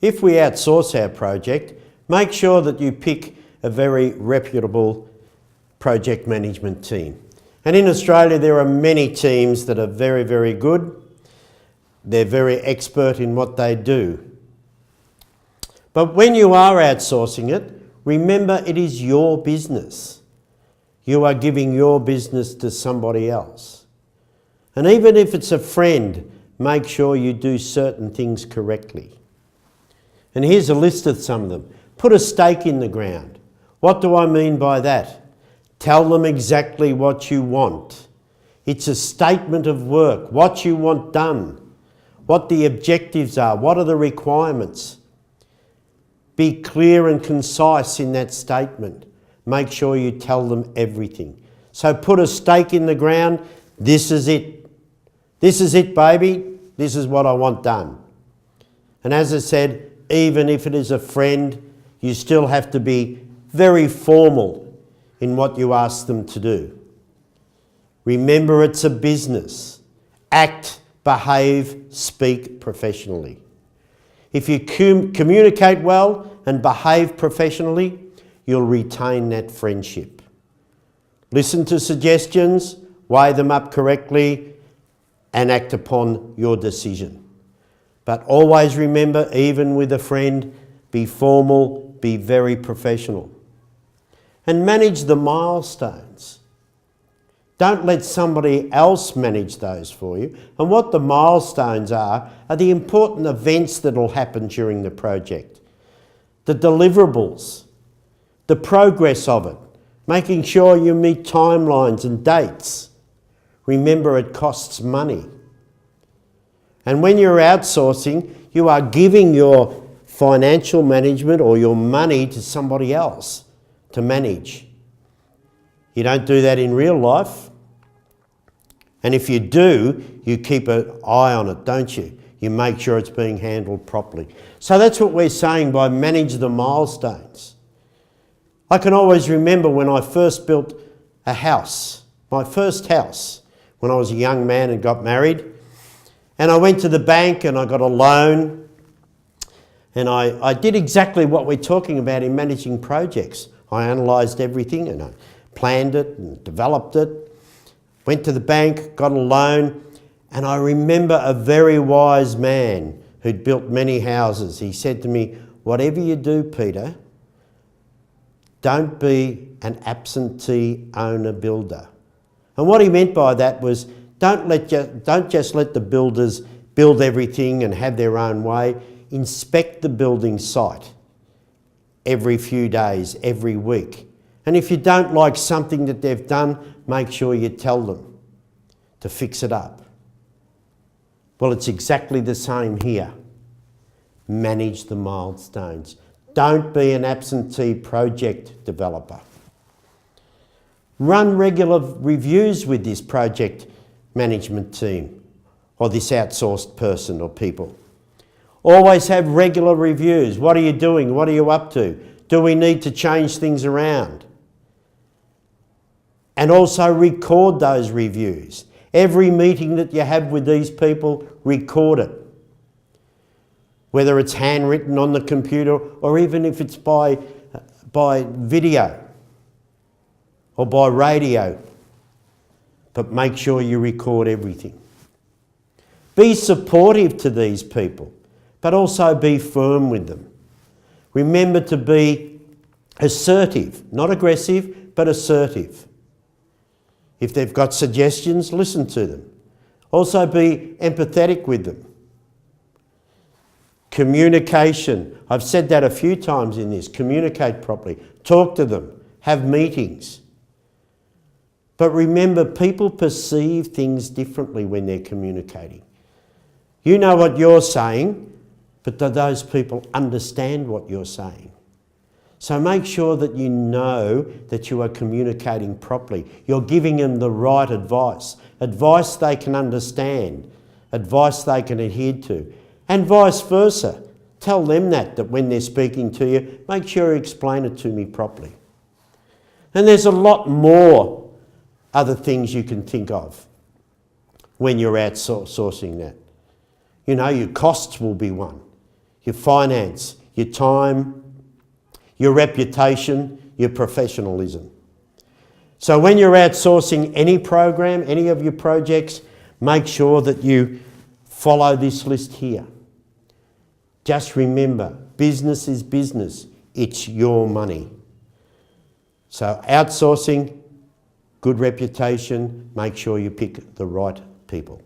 If we outsource our project, make sure that you pick a very reputable project management team. And in Australia, there are many teams that are very, very good. They're very expert in what they do. But when you are outsourcing it, remember it is your business. You are giving your business to somebody else. And even if it's a friend, make sure you do certain things correctly. And here's a list of some of them. Put a stake in the ground. What do I mean by that? Tell them exactly what you want. It's a statement of work, what you want done, what the objectives are, what are the requirements. Be clear and concise in that statement. Make sure you tell them everything. So put a stake in the ground. This is it. This is it, baby. This is what I want done. And as I said, even if it is a friend, you still have to be very formal in what you ask them to do. Remember, it's a business. Act, behave, speak professionally. If you communicate well and behave professionally, you'll retain that friendship. Listen to suggestions, weigh them up correctly, and act upon your decision. But always remember, even with a friend, be formal, be very professional. And manage the milestones. Don't let somebody else manage those for you. And what the milestones are the important events that will happen during the project. The deliverables, the progress of it, making sure you meet timelines and dates. Remember, it costs money. And when you're outsourcing, you are giving your financial management or your money to somebody else to manage. You don't do that in real life. And if you do, you keep an eye on it, don't you? You make sure it's being handled properly. So that's what we're saying by manage the milestones. I can always remember when I first built a house, my first house, when I was a young man and got married. And I went to the bank and I got a loan. And I did exactly what we're talking about in managing projects. I analysed everything and I planned it and developed it. Went to the bank, got a loan, and I remember a very wise man who'd built many houses. He said to me, whatever you do, Peter, don't be an absentee owner builder. And what he meant by that was don't just let the builders build everything and have their own way. Inspect the building site every few days, every week. And if you don't like something that they've done, make sure you tell them to fix it up. Well, it's exactly the same here. Manage the milestones. Don't be an absentee project developer. Run regular reviews with this project management team or this outsourced person or people. Always have regular reviews. What are you doing? What are you up to? Do we need to change things around? And also record those reviews. Every meeting that you have with these people, record it. Whether it's handwritten on the computer or even if it's by video or by radio. But make sure you record everything. Be supportive to these people, but also be firm with them. Remember to be assertive, not aggressive, but assertive. If they've got suggestions, listen to them. Also be empathetic with them. Communication. I've said that a few times in this. Communicate properly. Talk to them. Have meetings. But remember, people perceive things differently when they're communicating. You know what you're saying, but do those people understand what you're saying? So make sure that you know that you are communicating properly. You're giving them the right advice. Advice they can understand. Advice they can adhere to. And vice versa. Tell them that when they're speaking to you, make sure you explain it to me properly. And there's a lot more other things you can think of when you're outsourcing that. You know, your costs will be one. your finance, your time, your reputation, your professionalism. So when you're outsourcing any program, any of your projects, make sure that you follow this list here. Just remember, business is business. It's your money. So outsourcing, good reputation, make sure you pick the right people.